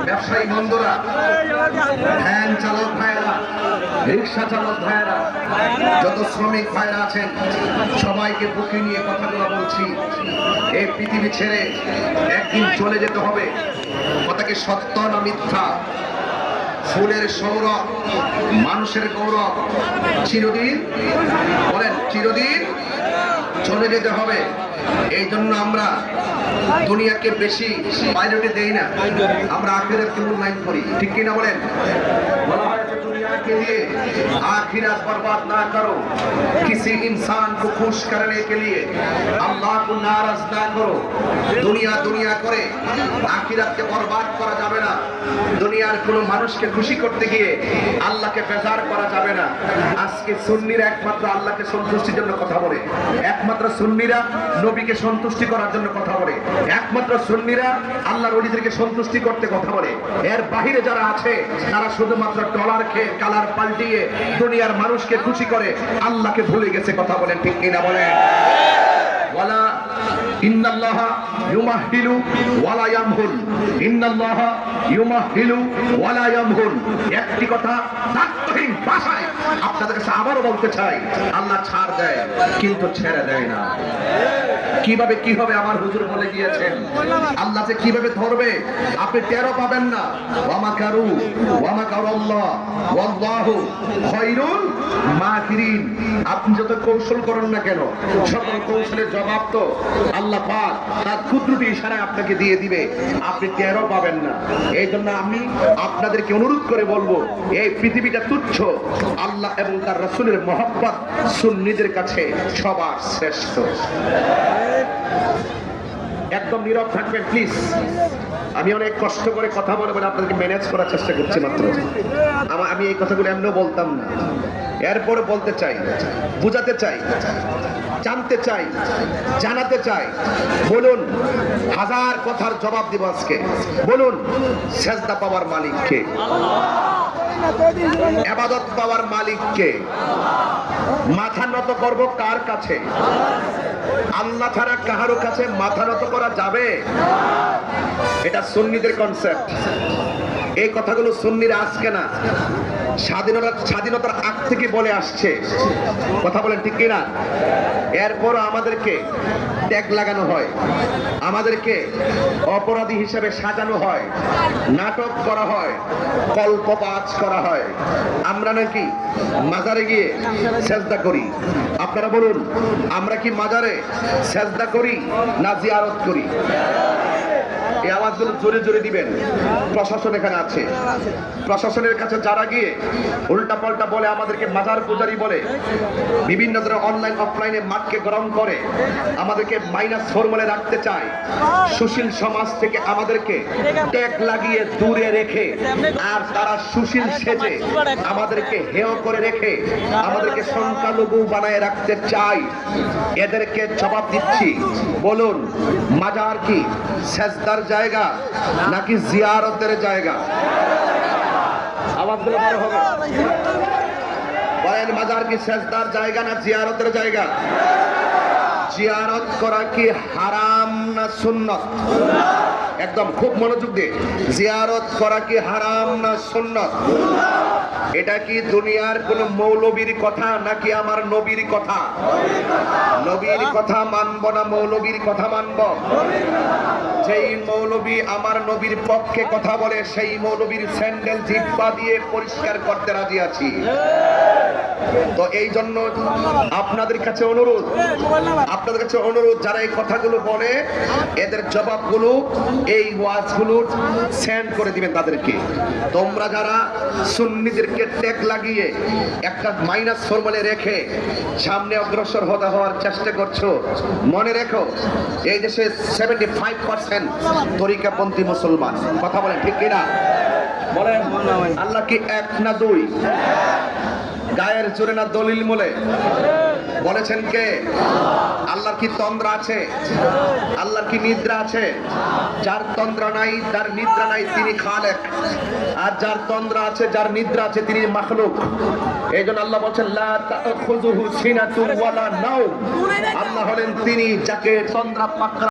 ব্যবসায়ী বন্ধুরা, ভ্যান চালক ভাইয়েরা, রিক্সা চালক ভাইয়েরা, যত শ্রমিক ভাইয়েরা আছেন, সবাইকে বুকে নিয়ে কথাগুলো বলছি। এই পৃথিবী ছেড়ে একদিন চলে যেতে হবে। কথা কি সত্য না মিথ্যা? ফুলের সৌরভ, মানুষের গৌরব চিরদিন, বলেন চিরদিন চলে যেতে হবে। এই জন্য আমরা দুনিয়াকে বেশি প্রায়োরিটি দেই না, আমরা আখিরাতকে মূল্যায়ন করি। ঠিক কিনা বলেন? বলা হয়েছে दुनिया के लिए आखिरत बर्बाद ना करो, किसी इंसान को खुश करने के लिए अल्लाह को नाराज ना करो। दुनिया दुनिया করে আখিরাতকে বরবাদ করা যাবে না। দুনিয়ার কোনো মানুষকে খুশি করতে গিয়ে আল্লাহকে বেজার করা যাবে না। আজকে সুন্নিরা একমাত্র আল্লাহকে সন্তুষ্টির জন্য কথা বলে, একমাত্র সুন্নিরা নবীকে সন্তুষ্টি করার জন্য কথা বলে, একমাত্র সুন্নিরা আল্লাহর ওলিদেরকে সন্তুষ্টি করতে কথা বলে। এর বাহিরে যারা আছে তারা শুধুমাত্র ডলার খেয়ে কালার পাল্টিয়ে দুনিয়ার মানুষকে খুশি করে আল্লাহকে ভুলে গেছে। কথা বলেন ঠিক কিনা বলেন? ওয়ালা ইন্নাল্লাহা ইউমাহিলু ওয়ালা ইয়ামহুল, ইন্নাল্লাহা ইউমাহিলু ওয়ালা ইয়ামহুল। একটি কথা তাৎক্ষণিক ভাষায় আপনাদের কাছে আবারও বলতে চাই, আল্লাহ ছাড় দেয় কিন্তু ছেড়ে দেয় না। কিভাবে কি হবে আমার হুজুর বলে গিয়েছেন, আল্লাহ যে কিভাবে ধরবে আপনি টেরও পাবেন না। ওয়ামাকারু ওয়ামাকারুল্লাহ ওয়াল্লাহু খায়রুল মাকিরিন। আপনি যত কৌশল করেন না কেন, সকল কৌশলের জবাব তো আল্লাহ পাক তার কুদরতি ইশারায় আপনাকে দিয়ে দিবে, আপনি টেরও পাবেন না। এই জন্য আমি আপনাদেরকে অনুরোধ করে বলবো, এই পৃথিবীটা তুচ্ছ, আল্লাহ এবং তার রাসূলের মহব্বত সুন্নিদের কাছে সবার শ্রেষ্ঠ। একদম নীরব থাকবেন প্লিজ। আমি অনেক কষ্ট করে কথা বলে বলে আপনাদেরকে ম্যানেজ করার চেষ্টা করছি মাত্র। আমি এই কথাগুলো এমনিও বলতাম না, এরপরে বলতে চাই, বুঝাতে চাই, জানতে চাই, জানাতে চাই। বলুন, হাজার কথার জবাব দিব আজকে। বলুন, সেজদা পাওয়ার মালিক কে? ইবাদত পাওয়ার মালিক কে? মাথা নত করব কার কাছে? আল্লাহ ছাড়া কাহারো কাছে মাথা নত করা যাবে? এটা সুন্নিদের কনসেপ্ট। এই কথাগুলো সুন্নিরা আজকে না, স্বাধীনতার আগ থেকে বলে আসছে। কথা বলেন ঠিক কিনা? এরপর আমাদেরকে ট্যাগ লাগানো হয়, আমাদেরকে অপরাধী হিসেবে সাজানো হয়, নাটক করা হয়, কল্পবাজ করা হয়। আমরা নাকি মাজারে গিয়ে সেজদা করি। আপনারা বলুন, আমরা কি মাজারে সেজদা করি না জিয়ারত করি? এই আওয়াজগুলো জোরে জোরে দিবেন। প্রশাসন এখানে আছে, প্রশাসনের কাছে যারা গিয়ে উল্টা পাল্টা বলে, আমাদেরকে মাজার পূজারি বলে, বিভিন্ন ধরনের অনলাইন অফলাইনে মাঠকে গরম করে আমাদেরকে -4 বলে রাখতে চায়, সুশীল সমাজ থেকে আমাদেরকে ট্যাগ লাগিয়ে দূরে রেখে, আর তারা সুশীল সেজে আমাদেরকে হেয় করে রেখে আমাদেরকে সংখ্যালঘু বানায় রাখতে চায়। এদেরকে জবাব দিচ্ছি, বলুন, মাজার কি সেজদার জায়গা নাকি জিয়ারতের জায়গা? আওয়াজগুলো বড় হবে। বলেন, মাজার কি সেজদার জায়গা না জিয়ারতের জায়গা? জিয়ারত করা কি হারাম না সুন্নত? একদম খুব মনোযোগ দিয়ে, জিয়ারত করা কি হারাম না সুন্নত? এটা কি দুনিয়ার কোন মৌলবীর কথা নাকি আমার নবীর কথা? নবীর কথা মানব না মৌলবীর কথা মানব? যেই মৌলবী আমার নবীর পক্ষে কথা বলে সেই মৌলবীর স্যান্ডেল জিহ্বা দিয়ে পরিষ্কার করতে রাজি আছি। তো এই জন্য আপনাদের কাছে অনুরোধ, আপনাদের কাছে অনুরোধ, যারা এই কথাগুলো বলে এদের জবাবগুলো, এই ওয়াজগুলো সেন্ড করে দিবেন তাদেরকে। তোমরা যারা সুন্নিদেরকে ট্যাগ লাগিয়ে একটা -4 বলে রেখে সামনে অগ্রসর হওয়ার চেষ্টা করছো, মনে রেখো, এই দেশে 75% তরিকাপন্থী মুসলমান। কথা বলেন ঠিক কিনা? বলেন, আল্লাহ কি এক না দুই? গায়ের জোরে না দলিল বলে বলেছেন কে? আল্লাহর কি তন্দ্রা আছে? আল্লাহর কি নিদ্রা আছে? যার তন্দ্রা নাই, যার নিদ্রা নাই, তিনি খালেক। আর যার তন্দ্রা আছে, যার নিদ্রা আছে, তিনি মাখলুক। এই জন্য আল্লাহ বলছেন, লা তাখুযুহু সিনাতুন ওয়ালা নাওম। আল্লাহ হলেন তিনি যাকে তন্দ্রা পাকড়ায়